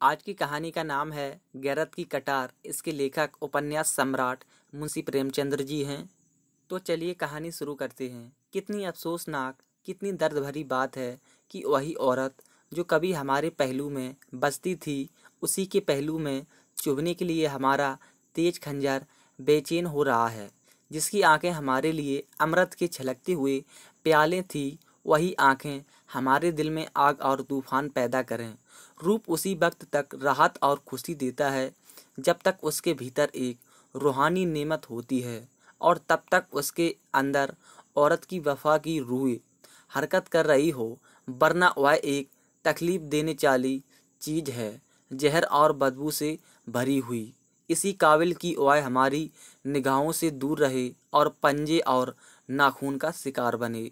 आज की कहानी का नाम है गैरत की कटार। इसके लेखक उपन्यास सम्राट मुंशी प्रेमचंद्र जी हैं। तो चलिए कहानी शुरू करते हैं। कितनी अफसोसनाक, कितनी दर्द भरी बात है कि वही औरत जो कभी हमारे पहलू में बसती थी, उसी के पहलू में चुभने के लिए हमारा तेज खंजर बेचैन हो रहा है। जिसकी आंखें हमारे लिए अमृत के छलकते हुए प्याले थी, वही आंखें हमारे दिल में आग और तूफान पैदा करें। रूप उसी वक्त तक राहत और खुशी देता है जब तक उसके भीतर एक रूहानी नेमत होती है, और तब तक उसके अंदर औरत की वफा की रूह हरकत कर रही हो, वरना वह एक तकलीफ देने वाली चीज है, जहर और बदबू से भरी हुई। इसी काबिल की वह हमारी निगाहों से दूर रहे और पंजे और नाखून का शिकार बने।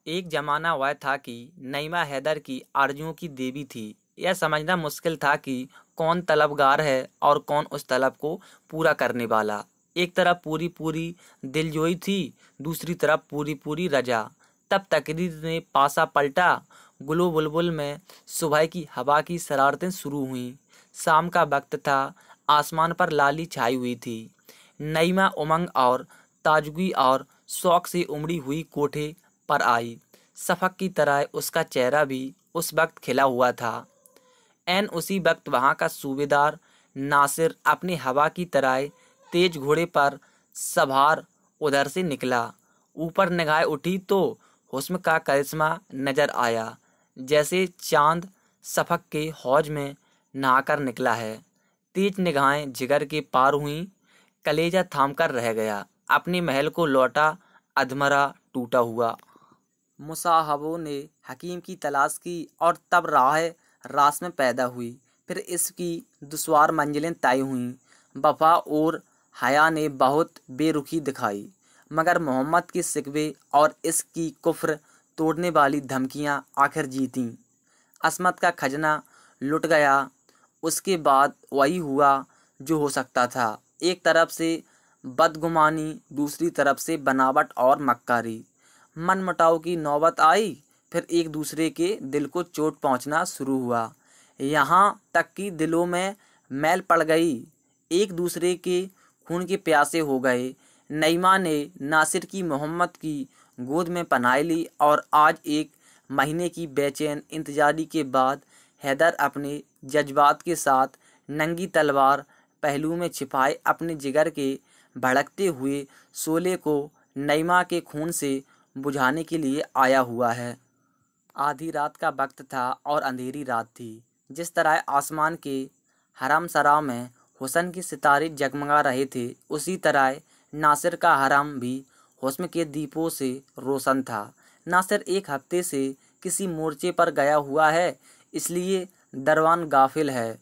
एक जमाना वह था कि नईमा हैदर की आरजुओं की देवी थी। यह समझना मुश्किल था कि कौन तलबगार है और कौन उस तलब को पूरा करने वाला। एक तरफ पूरी पूरी दिलजोई थी, दूसरी तरफ पूरी पूरी रजा। तब तकदीर ने पासा पलटा। गुलो बुलबुल में सुबह की हवा की शरारतें शुरू हुईं। शाम का वक्त था, आसमान पर लाली छाई हुई थी। नईमा उमंग और ताजगी और शौक से उमड़ी हुई कोठे पर आई। शफक की तरह उसका चेहरा भी उस वक्त खिला हुआ था। एन उसी वक्त वहां का सूबेदार नासिर अपनी हवा की तरह तेज घोड़े पर सवार उधर से निकला। ऊपर निगाह उठी तो हुस्न का करिश्मा नजर आया, जैसे चांद शफक के हौज में नहाकर निकला है। तेज निगाहें जिगर के पार हुईं। कलेजा थामकर रह गया। अपने महल को लौटा, अधमरा टूटा हुआ। मुसाहबों ने हकीम की तलाश की और तब राह रास में पैदा हुई। फिर इसकी दुश्वार मंजिलें तय हुईं। वफा और हया ने बहुत बेरुखी दिखाई, मगर मोहम्मद के शिकवे और इसकी कुफ्र तोड़ने वाली धमकियां आखिर जीतीं। असमत का खजना लुट गया। उसके बाद वही हुआ जो हो सकता था। एक तरफ से बदगुमानी, दूसरी तरफ से बनावट और मक्कारी। मनमुटाव की नौबत आई। फिर एक दूसरे के दिल को चोट पहुंचना शुरू हुआ। यहाँ तक कि दिलों में मैल पड़ गई। एक दूसरे के खून के प्यासे हो गए। नईमा ने नासिर की मोहम्मद की गोद में पनाह ली, और आज एक महीने की बेचैन इंतजारी के बाद हैदर अपने जज्बात के साथ नंगी तलवार पहलू में छिपाए अपने जिगर के भड़कते हुए शोले को नईमा के खून से बुझाने के लिए आया हुआ है। आधी रात का वक्त था और अंधेरी रात थी। जिस तरह आसमान के हरम सरा में हुस्न के सितारे जगमगा रहे थे, उसी तरह नासिर का हरम भी हुस्न के दीपों से रोशन था। नासिर एक हफ्ते से किसी मोर्चे पर गया हुआ है, इसलिए दरवान गाफिल है।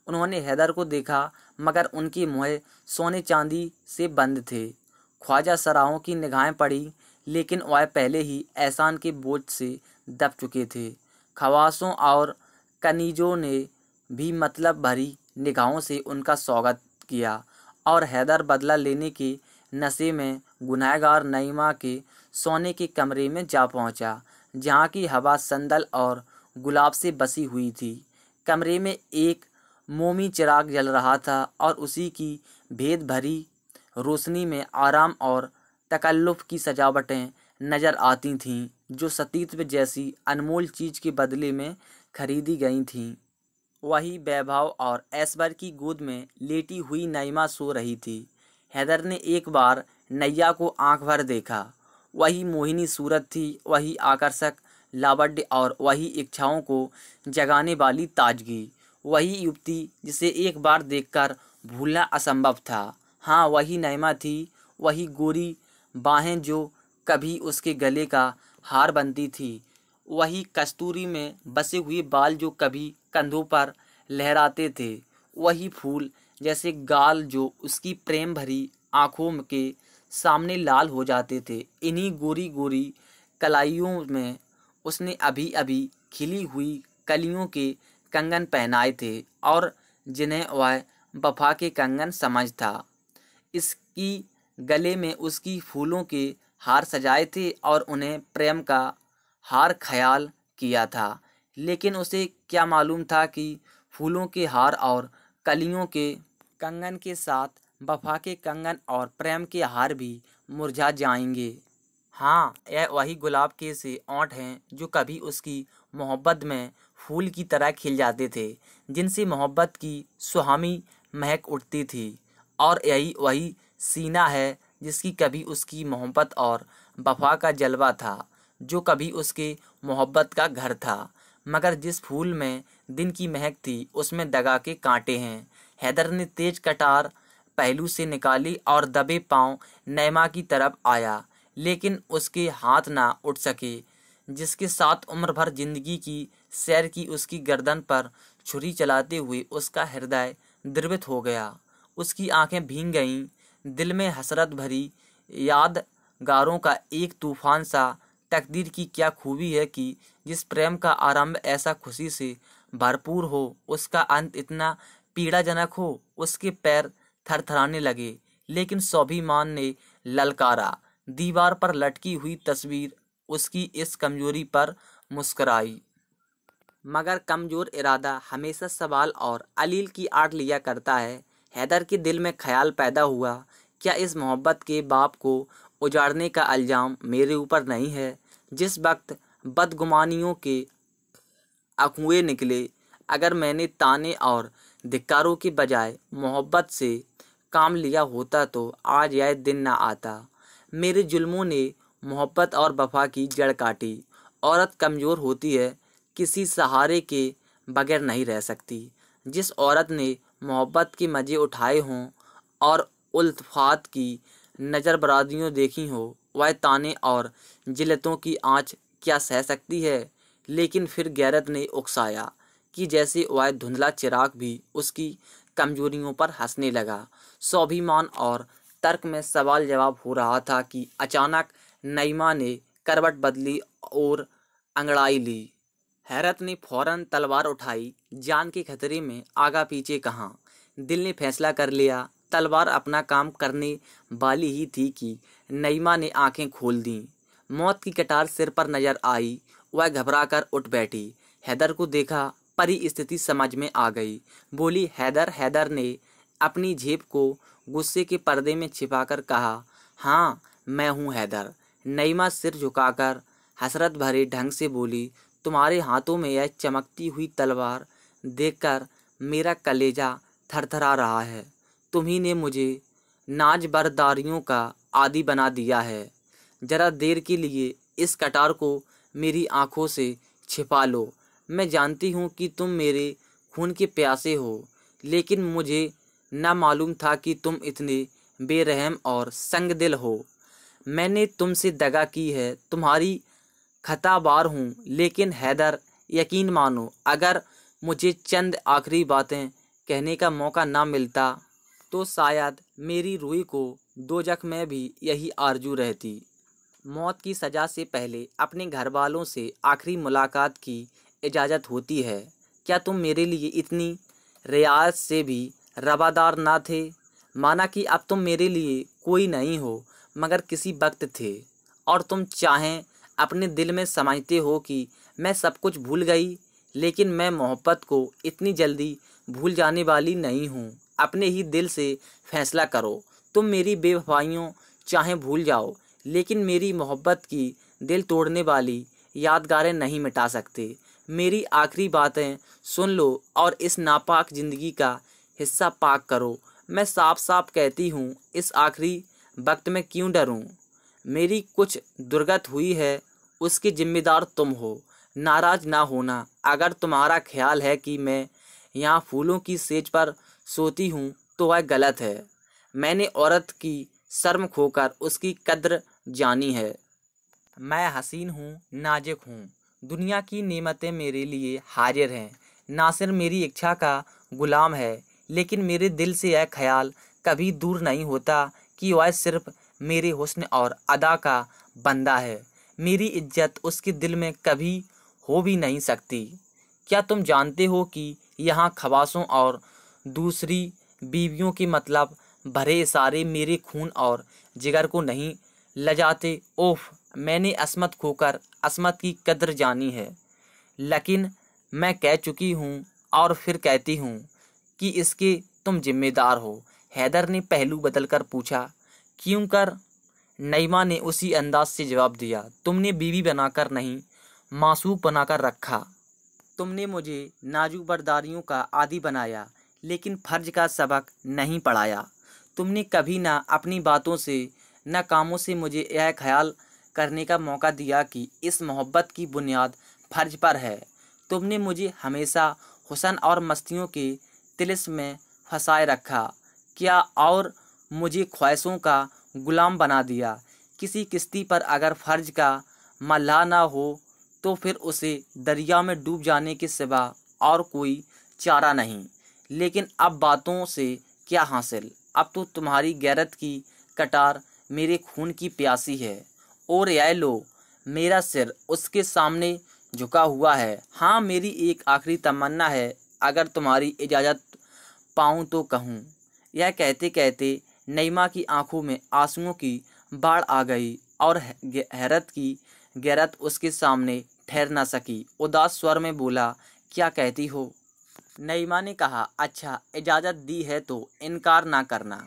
उन्होंने हैदर को देखा, मगर उनके मुँह सोने चांदी से बंद थे। ख्वाजा सराहों की निगाहें पड़ी, लेकिन वह पहले ही एहसान के बोझ से दब चुके थे। खवासों और कनीजों ने भी मतलब भरी निगाहों से उनका स्वागत किया, और हैदर बदला लेने के नशे में गुनहगार नईमा के सोने के कमरे में जा पहुंचा, जहाँ की हवा संदल और गुलाब से बसी हुई थी। कमरे में एक मोमी चिराग जल रहा था, और उसी की भेद भरी रोशनी में आराम और तकल्लुफ़ की सजावटें नजर आती थीं, जो सतीत्व जैसी अनमोल चीज के बदले में खरीदी गई थीं। वही वैभव और ऐश्वर्य की गोद में लेटी हुई नईमा सो रही थी। हैदर ने एक बार नैया को आंख भर देखा। वही मोहिनी सूरत थी, वही आकर्षक लावण्य और वही इच्छाओं को जगाने वाली ताजगी। वही युवती जिसे एक बार देखकर भूलना असंभव था। हाँ, वही नईमा थी। वही गोरी बाहें जो कभी उसके गले का हार बनती थी। वही कस्तूरी में बसे हुए बाल जो कभी कंधों पर लहराते थे। वही फूल जैसे गाल जो उसकी प्रेम भरी आंखों के सामने लाल हो जाते थे। इन्हीं गोरी गोरी कलाइयों में उसने अभी अभी खिली हुई कलियों के कंगन पहनाए थे, और जिन्हें वह वफा के कंगन समझ था। इसकी गले में उसकी फूलों के हार सजाए थे और उन्हें प्रेम का हार ख्याल किया था। लेकिन उसे क्या मालूम था कि फूलों के हार और कलियों के कंगन के साथ वफा के कंगन और प्रेम के हार भी मुरझा जाएंगे। हाँ, यह वही गुलाब के से ओंठ हैं जो कभी उसकी मोहब्बत में फूल की तरह खिल जाते थे, जिनसे मोहब्बत की सुहानी महक उठती थी। और यही वही सीना है जिसकी कभी उसकी मोहब्बत और वफा का जलवा था, जो कभी उसके मोहब्बत का घर था। मगर जिस फूल में दिन की महक थी, उसमें दगा के कांटे हैं। हैदर ने तेज कटार पहलू से निकाली और दबे पांव नैमा की तरफ आया, लेकिन उसके हाथ ना उठ सके। जिसके साथ उम्र भर जिंदगी की सैर की उसकी गर्दन पर छुरी चलाते हुए उसका हृदय द्रवित हो गया। उसकी आंखें भीग गईं। दिल में हसरत भरी यादगारों का एक तूफान सा। तकदीर की क्या खूबी है कि जिस प्रेम का आरंभ ऐसा खुशी से भरपूर हो, उसका अंत इतना पीड़ाजनक हो। उसके पैर थरथराने लगे, लेकिन स्वाभिमान ने ललकारा। दीवार पर लटकी हुई तस्वीर उसकी इस कमजोरी पर मुस्कुराई। मगर कमजोर इरादा हमेशा सवाल और अलील की आड़ लिया करता है। हैदर के दिल में ख्याल पैदा हुआ, क्या इस मोहब्बत के बाप को उजाड़ने का इल्ज़ाम मेरे ऊपर नहीं है? जिस वक्त बदगुमानियों के अकुएं निकले, अगर मैंने ताने और धिक्कारों के बजाय मोहब्बत से काम लिया होता तो आज यह दिन ना आता। मेरे जुल्मों ने मोहब्बत और वफा की जड़ काटी। औरत कमज़ोर होती है, किसी सहारे के बगैर नहीं रह सकती। जिस औरत ने मोहब्बत के मज़े उठाए हों और उल्फात की नज़रबरादियों देखी हो, वह ताने और जिल्लतों की आँच क्या सह सकती है? लेकिन फिर गैरत ने उकसाया कि जैसे वह धुंधला चिराग भी उसकी कमजोरियों पर हंसने लगा। स्वाभिमान और तर्क में सवाल जवाब हो रहा था कि अचानक नईमा ने करवट बदली और अंगड़ाई ली। हैरत ने फौरन तलवार उठाई। जान के खतरे में आगा पीछे कहाँ। दिल ने फैसला कर लिया, तलवार अपना काम करने वाली ही थी कि नईमा ने आंखें खोल दी। मौत की कटार सिर पर नजर आई। वह घबराकर उठ बैठी। हैदर को देखा, परी स्थिति समझ में आ गई। बोली, हैदर। हैदर ने अपनी झेप को गुस्से के पर्दे में छिपाकर कहा, हाँ, मैं हूँ हैदर। नईमा सिर झुकाकर हसरत भरे ढंग से बोली, तुम्हारे हाथों में यह चमकती हुई तलवार देखकर मेरा कलेजा थरथरा रहा है। तुम्ही ने मुझे नाज बरदारियों का आदी बना दिया है। जरा देर के लिए इस कटार को मेरी आंखों से छिपा लो। मैं जानती हूँ कि तुम मेरे खून के प्यासे हो, लेकिन मुझे न मालूम था कि तुम इतने बेरहम और संगदिल हो। मैंने तुमसे दगा की है, तुम्हारी खताबार हूँ। लेकिन हैदर, यकीन मानो, अगर मुझे चंद आखिरी बातें कहने का मौका ना मिलता तो शायद मेरी रूही को दोजख में भी यही आरजू रहती। मौत की सज़ा से पहले अपने घर वालों से आखिरी मुलाकात की इजाज़त होती है। क्या तुम मेरे लिए इतनी रियायत से भी रवादार ना थे? माना कि अब तुम मेरे लिए कोई नहीं हो, मगर किसी वक्त थे। और तुम चाहें अपने दिल में समझते हो कि मैं सब कुछ भूल गई, लेकिन मैं मोहब्बत को इतनी जल्दी भूल जाने वाली नहीं हूँ। अपने ही दिल से फैसला करो। तुम मेरी बेवफाइयों चाहे भूल जाओ, लेकिन मेरी मोहब्बत की दिल तोड़ने वाली यादगारें नहीं मिटा सकते। मेरी आखिरी बातें सुन लो और इस नापाक ज़िंदगी का हिस्सा पाक करो। मैं साफ साफ कहती हूँ, इस आखिरी वक्त में क्यों डरूँ? मेरी कुछ दुर्गत हुई है, उसके जिम्मेदार तुम हो। नाराज़ ना होना अगर तुम्हारा ख्याल है कि मैं यहाँ फूलों की सेज पर सोती हूँ, तो वह गलत है। मैंने औरत की शर्म खोकर उसकी कद्र जानी है। मैं हसीन हूँ, नाजुक हूँ। दुनिया की नेमतें मेरे लिए हाजिर हैं। नासिर मेरी इच्छा का गुलाम है, लेकिन मेरे दिल से यह ख्याल कभी दूर नहीं होता कि वह सिर्फ मेरे हुस्न और अदा का बंदा है। मेरी इज्जत उसके दिल में कभी हो भी नहीं सकती। क्या तुम जानते हो कि यहाँ खवासों और दूसरी बीवियों के मतलब भरे इशारे मेरे खून और जिगर को नहीं लजाते? ओफ, मैंने असमत खोकर असमत की कद्र जानी है। लेकिन मैं कह चुकी हूँ और फिर कहती हूँ कि इसके तुम जिम्मेदार हो। हैदर ने पहलू बदलकर पूछा, क्यों कर? नईमा ने उसी अंदाज से जवाब दिया, तुमने बीवी बनाकर नहीं, मासूक बनाकर रखा। तुमने मुझे नाजुक बर्दारियों का आदी बनाया, लेकिन फर्ज का सबक नहीं पढ़ाया। तुमने कभी ना अपनी बातों से न कामों से मुझे यह ख्याल करने का मौका दिया कि इस मोहब्बत की बुनियाद फर्ज पर है। तुमने मुझे हमेशा हुस्न और मस्तियों के तिलिस्म में फंसाए रखा क्या, और मुझे ख्वाहिशों का गुलाम बना दिया। किसी किश्ती पर अगर फर्ज का मल्लाह ना हो तो फिर उसे दरिया में डूब जाने के सिवा और कोई चारा नहीं। लेकिन अब बातों से क्या हासिल? अब तो तुम्हारी गैरत की कटार मेरे खून की प्यासी है, और यह लो, मेरा सिर उसके सामने झुका हुआ है। हाँ, मेरी एक आखिरी तमन्ना है, अगर तुम्हारी इजाज़त पाऊँ तो कहूँ। यह कहते कहते नईमा की आंखों में आंसुओं की बाढ़ आ गई और हैरत की गैरत उसके सामने ठहर न सकी। उदास स्वर में बोला, क्या कहती हो? नईमा ने कहा, अच्छा, इजाज़त दी है तो इनकार ना करना।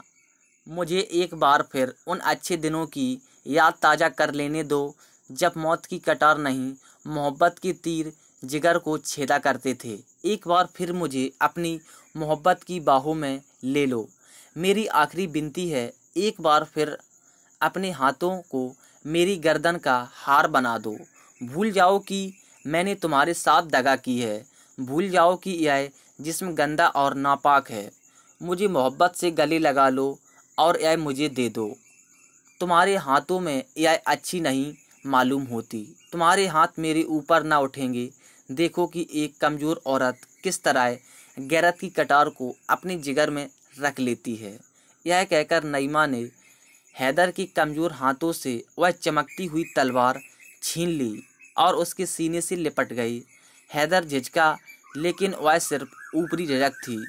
मुझे एक बार फिर उन अच्छे दिनों की याद ताज़ा कर लेने दो, जब मौत की कटार नहीं, मोहब्बत के तीर जिगर को छेदा करते थे। एक बार फिर मुझे अपनी मोहब्बत की बाहों में ले लो। मेरी आखिरी विनती है, एक बार फिर अपने हाथों को मेरी गर्दन का हार बना दो। भूल जाओ कि मैंने तुम्हारे साथ दगा की है। भूल जाओ कि यह जिस्म गंदा और नापाक है। मुझे मोहब्बत से गले लगा लो और यह मुझे दे दो। तुम्हारे हाथों में यह अच्छी नहीं मालूम होती। तुम्हारे हाथ मेरे ऊपर ना उठेंगे। देखो कि एक कमज़ोर औरत किस तरह गैरत की कटार को अपने जिगर में रख लेती है। यह कहकर नईमा ने हैदर के कमज़ोर हाथों से वह चमकती हुई तलवार छीन ली और उसके सीने से लिपट गई। हैदर झिझका, लेकिन वह सिर्फ ऊपरी झिझक थी।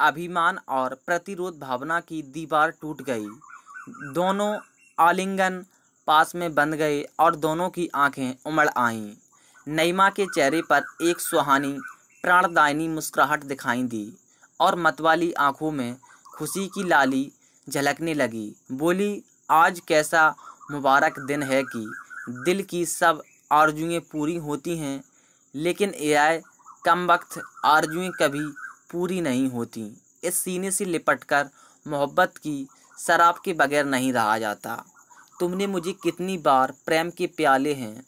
अभिमान और प्रतिरोध भावना की दीवार टूट गई। दोनों आलिंगन पास में बंध गए और दोनों की आंखें उमड़ आईं। नईमा के चेहरे पर एक सुहानी प्राणदायिनी मुस्कुराहट दिखाई दी और मतवाली आंखों में खुशी की लाली झलकने लगी। बोली, आज कैसा मुबारक दिन है कि दिल की सब आरजुएं पूरी होती हैं, लेकिन यह कमबख्त आरजुएं कभी पूरी नहीं होती। इस सीने से लिपटकर मोहब्बत की शराब के बगैर नहीं रहा जाता। तुमने मुझे कितनी बार प्रेम के प्याले हैं,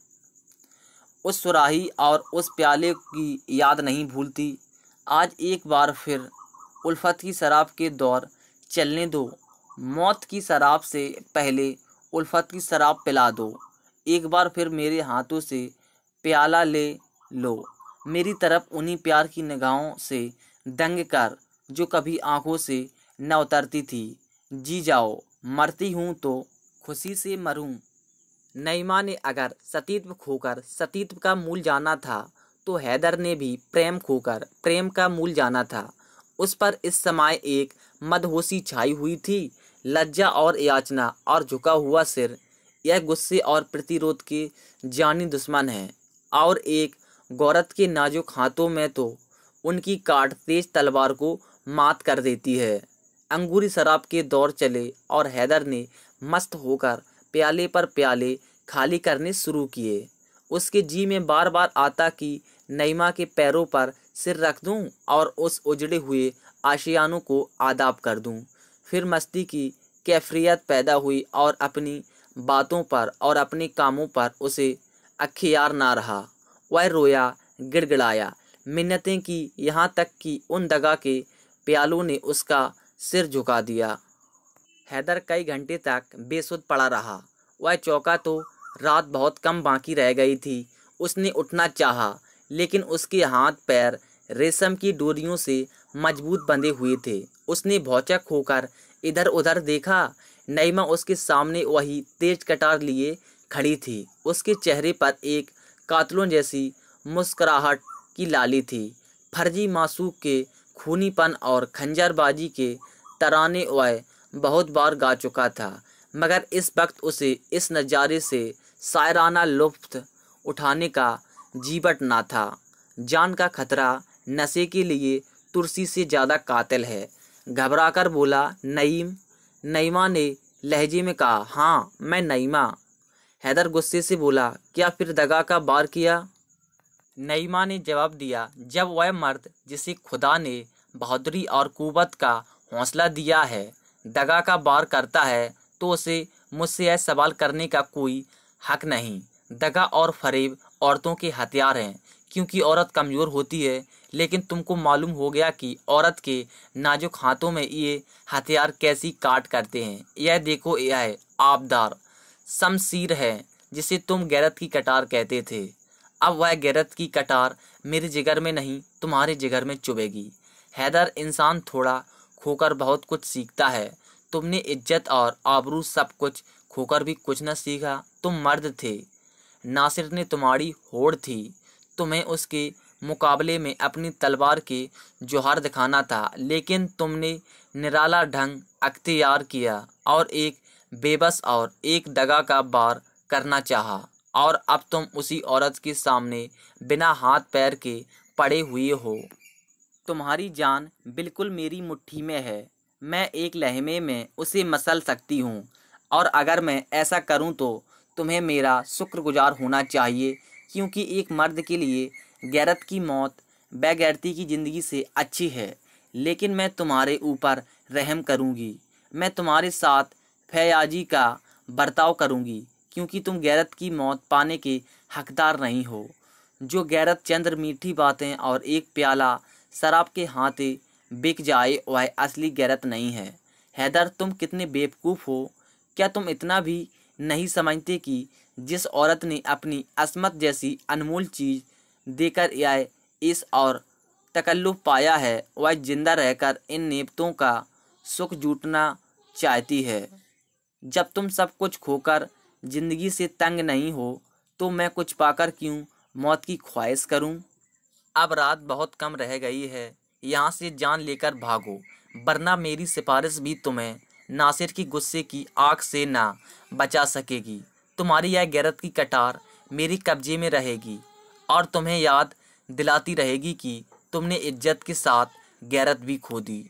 उस सुराही और उस प्याले की याद नहीं भूलती। आज एक बार फिर उल्फत की शराब के दौर चलने दो। मौत की शराब से पहले उल्फत की शराब पिला दो। एक बार फिर मेरे हाथों से प्याला ले लो। मेरी तरफ उन्हीं प्यार की निगाहों से दंग कर जो कभी आंखों से न उतरती थी। जी जाओ, मरती हूँ तो खुशी से मरूं। नईमा ने अगर सतीत्व खोकर सतीत्व का मूल जाना था, तो हैदर ने भी प्रेम खोकर प्रेम का मूल जाना था। उस पर इस समय एक मदहोशी छाई हुई थी। लज्जा और याचना और झुका हुआ सिर, यह गुस्से और प्रतिरोध के जानी दुश्मन हैं। और एक गौरत के नाजुक हाथों में तो उनकी काट तेज तलवार को मात कर देती है। अंगूरी शराब के दौर चले और हैदर ने मस्त होकर प्याले पर प्याले खाली करने शुरू किए। उसके जी में बार बार आता कि नईमा के पैरों पर सिर रख दूं और उस उजड़े हुए आशियानों को आदाब कर दूं। फिर मस्ती की कैफियत पैदा हुई और अपनी बातों पर और अपने कामों पर उसे अख्तियार ना रहा। वह रोया, गिड़गिड़ाया, मिन्नतें की, यहाँ तक कि उन दगा के प्यालों ने उसका सिर झुका दिया। हैदर कई घंटे तक बेसुध पड़ा रहा। वह चौंका तो रात बहुत कम बाकी रह गई थी। उसने उठना चाहा, लेकिन उसके हाथ पैर रेशम की डोरियों से मजबूत बंधे हुए थे। उसने भौचक होकर इधर उधर देखा। नईमा उसके सामने वही तेज कटार लिए खड़ी थी। उसके चेहरे पर एक कातलों जैसी मुस्कुराहट की लाली थी। फर्जी मासूक के खूनीपन और खंजरबाजी के तराने वह बहुत बार गा चुका था, मगर इस वक्त उसे इस नज़ारे से शायराना लुत्फ़ उठाने का जीवट ना था। जान का खतरा नशे के लिए तुलसी से ज़्यादा कातिल है। घबराकर बोला नईम। नईमा ने लहजे में कहा, हाँ मैं नईमा। हैदर गुस्से से बोला, क्या फिर दगा का वार किया? नईमा ने जवाब दिया, जब वह मर्द जिसे खुदा ने बहादुरी और कुव्वत का हौसला दिया है दगा का वार करता है तो उसे मुझसे यह सवाल करने का कोई हक नहीं। दगा और फरेब औरतों के हथियार हैं, क्योंकि औरत कमज़ोर होती है। लेकिन तुमको मालूम हो गया कि औरत के नाजुक हाथों में ये हथियार कैसी काट करते हैं। यह देखो, यह आबदार शमशीर है जिसे तुम गैरत की कटार कहते थे। अब वह गैरत की कटार मेरे जिगर में नहीं, तुम्हारे जिगर में चुभेगी। हैदर, इंसान थोड़ा खोकर बहुत कुछ सीखता है। तुमने इज्जत और आबरू सब कुछ खोकर भी कुछ न सीखा। तुम मर्द थे, नासिर ने तुम्हारी होड़ थी। तुम्हें उसके मुकाबले में अपनी तलवार के जोहर दिखाना था, लेकिन तुमने निराला ढंग अख्तियार किया और एक बेबस और एक दगा का वार करना चाहा। और अब तुम उसी औरत के सामने बिना हाथ पैर के पड़े हुए हो। तुम्हारी जान बिल्कुल मेरी मुट्ठी में है। मैं एक लहमे में उसे मसल सकती हूँ, और अगर मैं ऐसा करूँ तो तुम्हें मेरा शुक्रगुजार होना चाहिए, क्योंकि एक मर्द के लिए गैरत की मौत बेगैरती की ज़िंदगी से अच्छी है। लेकिन मैं तुम्हारे ऊपर रहम करूँगी। मैं तुम्हारे साथ फयाजी का बर्ताव करूँगी, क्योंकि तुम गैरत की मौत पाने के हकदार नहीं हो। जो गैरत चंद्र मीठी बातें और एक प्याला शराब के हाथे बिक जाए वह असली गैरत नहीं है। हैदर, तुम कितने बेवकूफ़ हो। क्या तुम इतना भी नहीं समझते कि जिस औरत ने अपनी अस्मत जैसी अनमोल चीज़ देकर यह इस और तकल्लुफ़ पाया है, वह जिंदा रहकर इन नेमतों का सुख जूटना चाहती है। जब तुम सब कुछ खोकर ज़िंदगी से तंग नहीं हो तो मैं कुछ पाकर क्यों मौत की ख्वाहिश करूं? अब रात बहुत कम रह गई है। यहाँ से जान लेकर भागो, वरना मेरी सिफारिश भी तुम्हें नासिर की गुस्से की आग से ना बचा सकेगी। तुम्हारी यह गैरत की कटार मेरी कब्जे में रहेगी और तुम्हें याद दिलाती रहेगी कि तुमने इज्जत के साथ गैरत भी खो दी।